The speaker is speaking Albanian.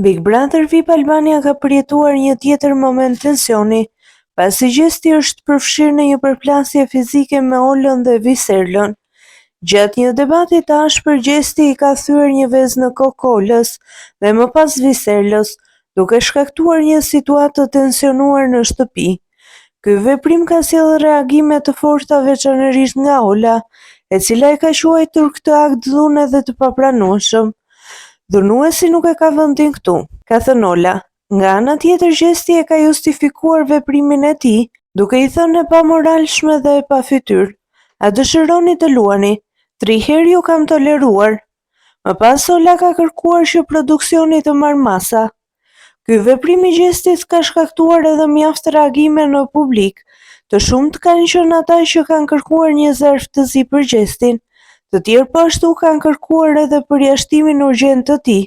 Big Brother VIP Albania ka përjetuar një tjetër moment tensioni, pasi Gjesti është përfshirë në një përplasje fizike me Olën dhe Viserlën. Gjatë një debati të ashpër, Gjesti i ka thyer një vezë në kokë Olës dhe më pas Viserlës, duke shkaktuar një situatë të tensionuar në shtëpi. Ky veprim ka sjellë reagime të forta veçanërisht nga Ola, e cila e ka quajtur këtë akt dhunë dhe të papranueshëm. Dhunuesi nuk e ka vendin këtu, ka thënë Ola. Nga ana tjetër, Gjesti e ka justifikuar veprimin e tij, duke i thënë e pamoralshme dhe e pafytyrë. A dëshironi të luani? 3 herë ju kam toleruar. Më pas Ola ka kërkuar që produksioni të marrë masa. Ky veprim i Gjestit ka shkaktuar edhe mjaft reagime në publik. Të shumt kanë qenë ata që kanë kërkuar një zarftësi për Gjestin. Të tjerë po ashtu kanë kërkuar edhe përjashtimin urgjent të tij.